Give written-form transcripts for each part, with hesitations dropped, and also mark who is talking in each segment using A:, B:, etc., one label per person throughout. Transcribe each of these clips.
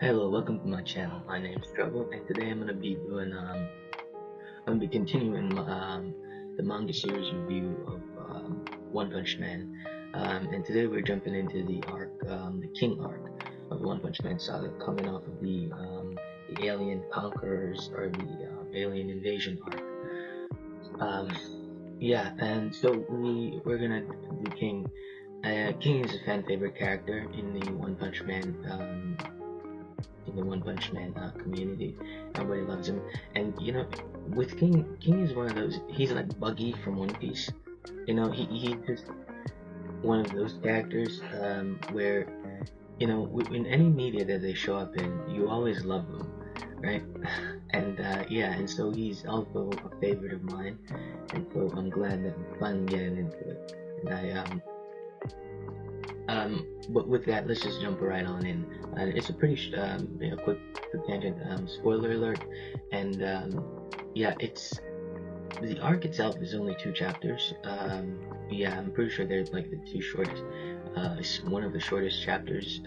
A: Hello, welcome to my channel. My name's Trouble, and today I'm gonna be doing I'm gonna be continuing the manga series review of One Punch Man. And today we're jumping into the arc, the King arc of One Punch Man saga, coming off of the Alien Conquerors or the Alien Invasion arc. Yeah, and so we're gonna do King. King is a fan favorite character in the One Punch Man community. Everybody loves him, and with King is one of those. He's like Buggy from One Piece. He's just one of those characters where in any media that they show up in, you always love them, right? And and so he's also a favorite of mine, and so I'm glad that I'm finally getting into it. And but with that, let's just jump right on in. It's a pretty quick tangent. Spoiler alert, and it's the arc itself is only 2 chapters. I'm pretty sure they're like the 2 shortest. It's one of the shortest chapters.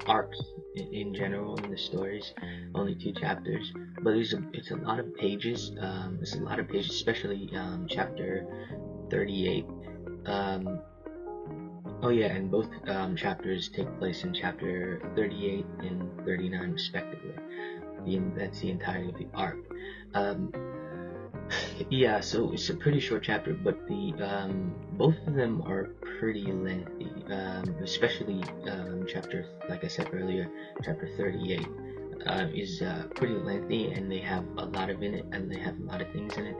A: Arcs in general in the stories, only 2 chapters, but it's a lot of pages. It's a lot of pages, especially chapter 38. Oh yeah, and both chapters take place in chapter 38 and 39 respectively. That's the entirety of the arc. So it's a pretty short chapter, but the both of them are pretty lengthy. Especially chapter, like I said earlier, chapter 38 is pretty lengthy, and they have a lot of in it, and they have a lot of things in it.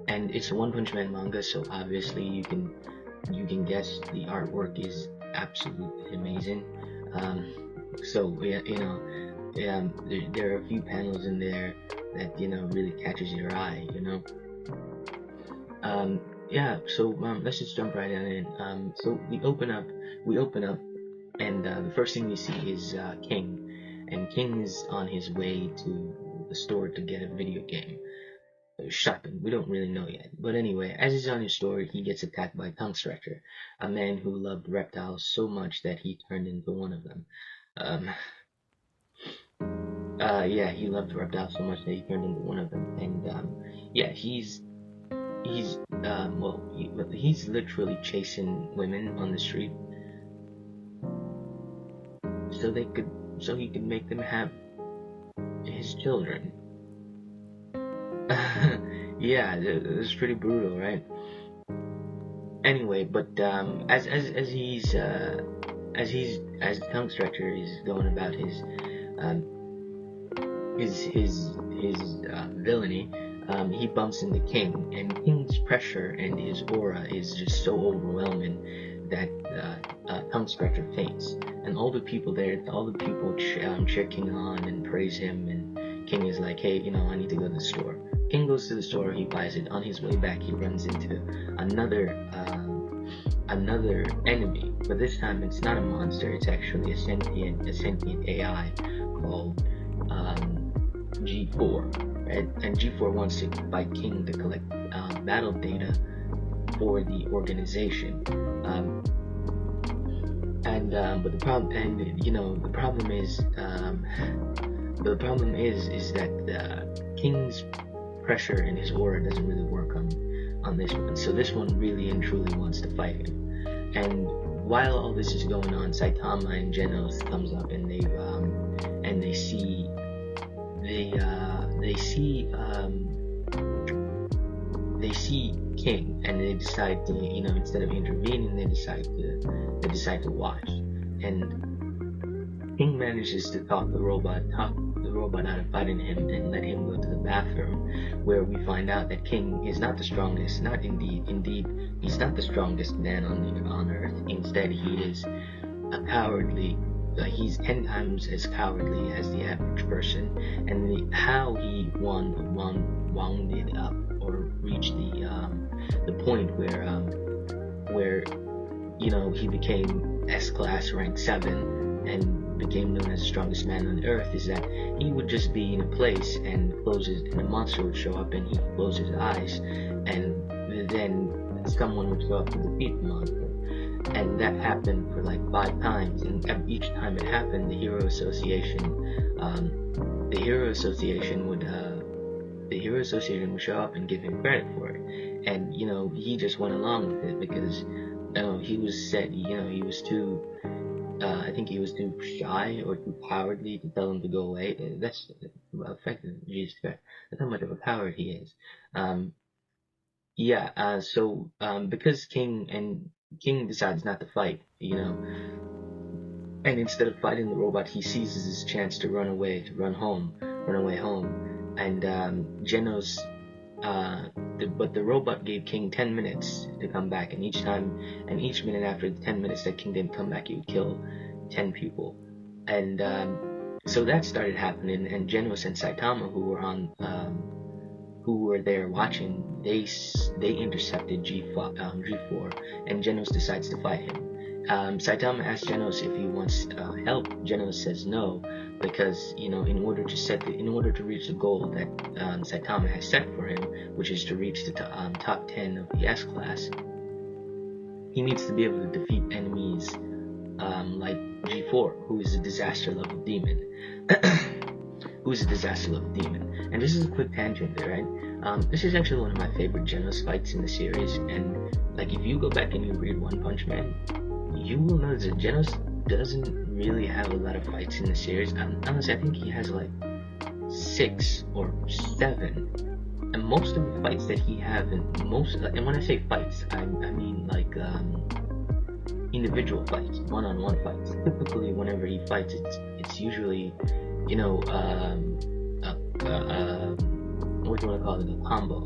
A: And it's a One Punch Man manga, so obviously you can guess the artwork is absolutely amazing. There are a few panels in there that really catches your eye. Let's just jump right in. So we open up, and the first thing we see is King, and King is on his way to the store to get a video game. Shopping, we don't really know yet. But anyway, as he's on his story, he gets attacked by Tongue Stretcher, a man who loved reptiles so much that he turned into one of them. He loved reptiles so much that he turned into one of them. And he's literally chasing women on the street so he could make them have his children. It's pretty brutal, right? Anyway, but as Tongue Stretcher is going about his villainy, he bumps into King, and King's pressure and his aura is just so overwhelming that Tongue Stretcher faints, and all the people cheer King on and praise him, and King is like, hey, I need to go to the store. King goes to the store, he buys it. On his way back, he runs into another enemy, but this time it's not a monster. It's actually a sentient AI called G4, right? And G4 wants to fight King to collect battle data for the organization. But the problem is that King's pressure and his aura doesn't really work on this one. So this one really and truly wants to fight him. And while all this is going on, Saitama and Genos comes up, and they see King, and they decide to, instead of intervening, they decide to watch. And King manages to talk the robot out of fighting him and let him go to the bathroom, where we find out that King is not the strongest. Indeed, he's not the strongest man on Earth. Instead, he is a cowardly. He's 10 times as cowardly as the average person, and how he wounded up or reached the point where he became S-class rank 7 and became known as the strongest man on Earth is that he would just be in a place and a monster would show up, and he'd close his eyes, and then someone would show up to defeat the monster. and that happened for like 5 times. And each time it happened, the Hero Association, the Hero Association would show up and give him credit for it. And he just went along with it because he was said, he was too. I think he was too shy or too cowardly to tell him to go away. That's effective. Jesus Christ. That's how much of a coward he is. So because King decides not to fight, and instead of fighting the robot, he seizes his chance to run away home, and but the robot gave King 10 minutes to come back, and each minute after the 10 minutes that King didn't come back, he would kill 10 people, and so that started happening, and Genos and Saitama, who were there watching, they intercepted G4, and Genos decides to fight him. Saitama asks Genos if he wants help. Genos says no, because in order to reach the goal that Saitama has set for him, which is to reach the top 10 of the S class, he needs to be able to defeat enemies like G4, who is a disaster level demon. And this is a quick tangent there, right? This is actually one of my favorite Genos fights in the series, and like if you go back and you read One Punch Man, you will notice that Genos doesn't really have a lot of fights in the series. Honestly, I think he has like 6 or 7, and most of the fights that he has, and when I say fights, I mean like individual fights, one-on-one fights. Typically, whenever he fights, it's usually what do you want to call it, a combo,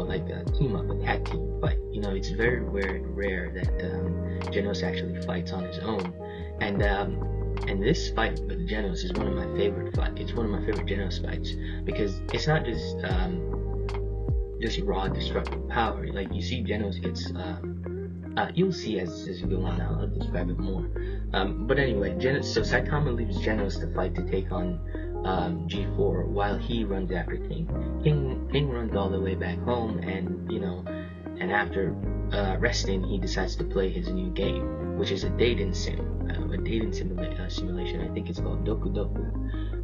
A: like a team up, a tag team fight. It's very rare that Genos actually fights on his own, and this fight with Genos is one of my favorite fights. It's one of my favorite Genos fights because it's not just raw destructive power. Like you see, Genos gets you'll see as you go on. I'll describe it more. But anyway, so Saitama leaves Genos to fight to take on G4 while he runs after King. King runs all the way back home, and after resting, he decides to play his new game, which is a dating simulation. I think it's called Doku Doku,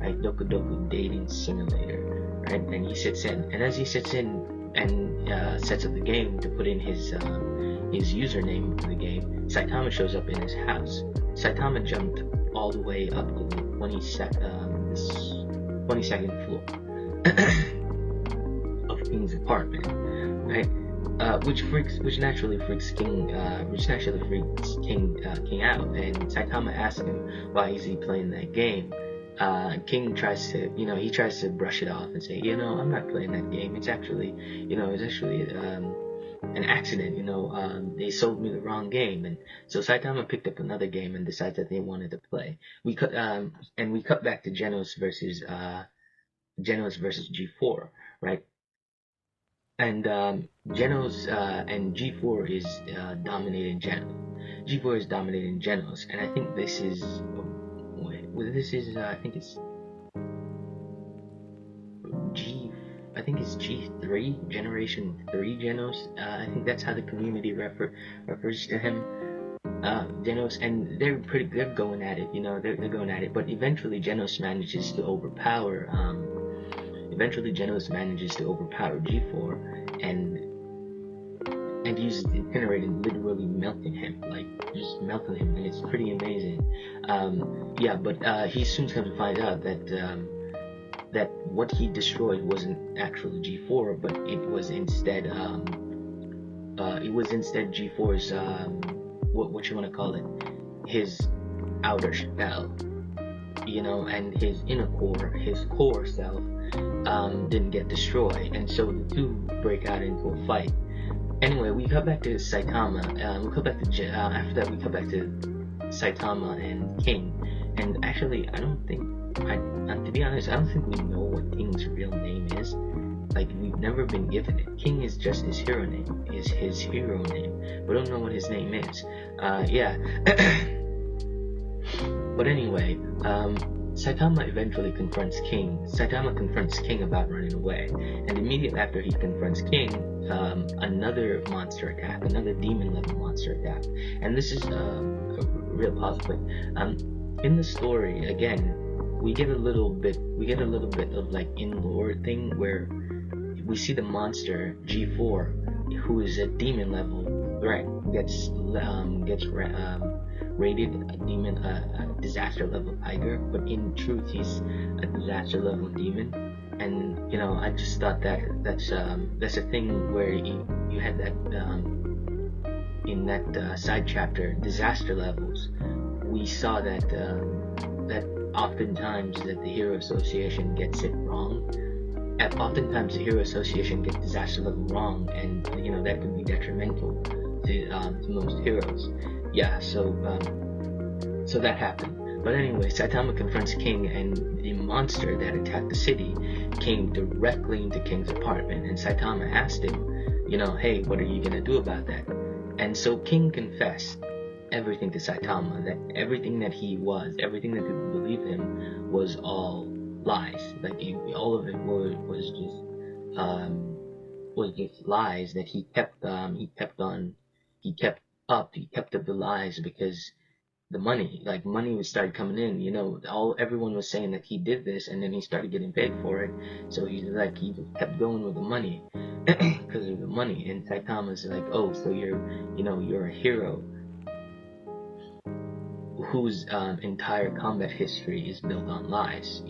A: right? Doku Doku Dating Simulator, right? And he sits in, and as he sits in and sets up the game to put in his username for the game, Saitama shows up in his house. Saitama jumped all the way up to the 22nd floor of King's apartment, right? Which naturally freaks King out. And Saitama asks him why is he playing that game. King tries to brush it off and say, I'm not playing that game. It's actually an accident. They sold me the wrong game, and so Saitama picked up another game and decided that they wanted to play. We cut back to Genos versus G4, right? And Genos and G4 is dominating Genos. G4 is dominating Genos, and I think this is I think it's G3, Generation 3 Genos. I think that's how the community refers to him, Genos, and they're going at it, they're going at it, but eventually Genos manages to overpower G4 and uses the incinerator and literally melting him, and it's pretty amazing. But he soon comes to find out that what he destroyed wasn't actually G4, but it was instead G4's what you want to call it, his outer shell, and his inner core, his core self, didn't get destroyed, and so the two break out into a fight. Anyway, we cut back to Saitama. After that, we cut back to Saitama and King. And actually, to be honest, I don't think we know what King's real name is. Like, we've never been given it. King is just his hero name. We don't know what his name is. But anyway, Saitama eventually confronts King. Saitama confronts King about running away, and immediately after he confronts King, another monster attack, another demon level monster attack, and this is a real pause quick. In the story, again, we get a little bit of like in lore thing where we see the monster G4, who is a demon level threat, gets rated a disaster level tiger, but in truth he's a disaster level demon. And I just thought that that's a thing where you had that in that side chapter, disaster levels. We saw that that oftentimes that the Hero Association gets it wrong. Oftentimes the Hero Association gets disaster level wrong, and that could be detrimental to most heroes. Yeah, so that happened. But anyway, Saitama confronts King, and the monster that attacked the city came directly into King's apartment, and Saitama asked him, hey, what are you gonna do about that? And so King confessed everything to Saitama, that everything that everything that people believed him was all lies. Like all of it was just lies that he kept up the lies because the money started coming in. Everyone was saying that he did this, and then he started getting paid for it. So he just kept going with the money because of the money. And Saitama's like, oh, so you're a hero whose entire combat history is built on lies,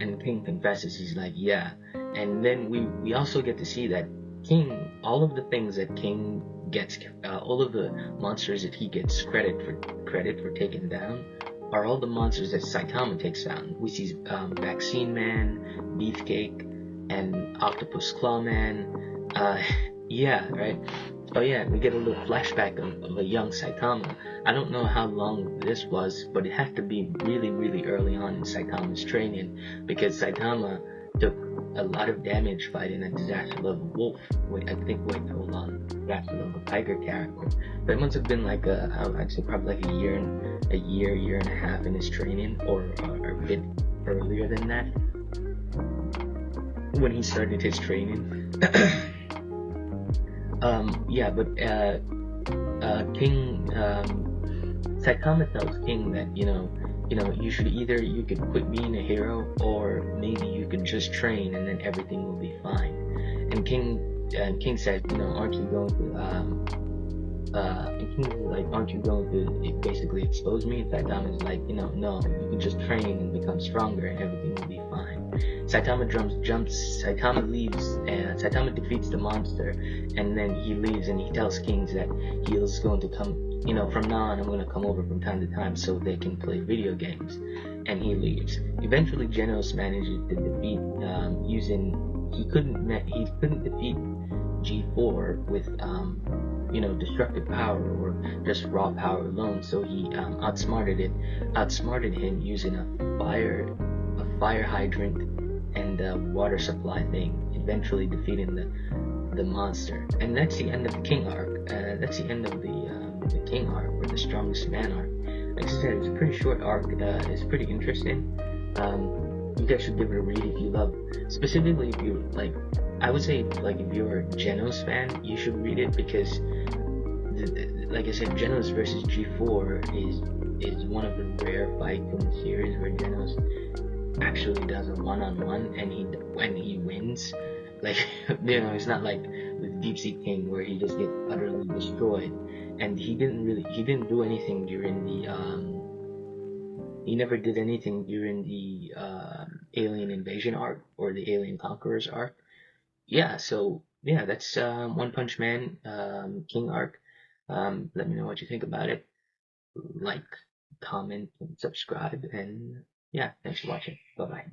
A: And King confesses, he's like, yeah. And then we also get to see that King, all of the things that King gets, all of the monsters that he gets credit for taking down, are all the monsters that Saitama takes down. We see Vaccine Man, Beefcake, and Octopus Claw Man. Yeah, right. Oh yeah, we get a little flashback of a young Saitama. I don't know how long this was, but it had to be really, really early on in Saitama's training, because Saitama took a lot of damage fighting a disaster level wolf. Hold on, disaster level tiger character. That must have been like I'd say probably like a year and a half in his training, or a bit earlier than that, when he started his training. King, Saitama tells King that you could quit being a hero, or maybe you could just train and then everything will be fine. And King said, aren't you going to and King's like, aren't you going to basically expose me? And Saitama's like, no, you can just train and become stronger and everything will be fine. Saitama Saitama defeats the monster, and then he leaves, and he tells Kings that he is going to come, from now on I'm going to come over from time to time so they can play video games, and he leaves. Eventually Genos manages to defeat, he couldn't defeat G4 with destructive power or just raw power alone, so he outsmarted him using a fire hydrant and a water supply thing, eventually defeating the monster. And that's the end of the King arc. That's the end of the King arc, or the Strongest Man arc. Like I said, it's a pretty short arc. It's pretty interesting. You guys should give it a read if you love, specifically if you like. I would say, like, if you're a Genos fan, you should read it, because like I said, Genos versus G4 is one of the rare fights in the series where Genos actually does a one-on-one and he wins. Like, it's not like with Deep Sea King where he just gets utterly destroyed. And he didn't do anything during he never did anything during the Alien Invasion arc or the Alien Conquerors arc. Yeah, so yeah, that's One Punch Man King arc. Let me know what you think about it. Like, comment, and subscribe, and yeah, thanks for watching. Bye bye.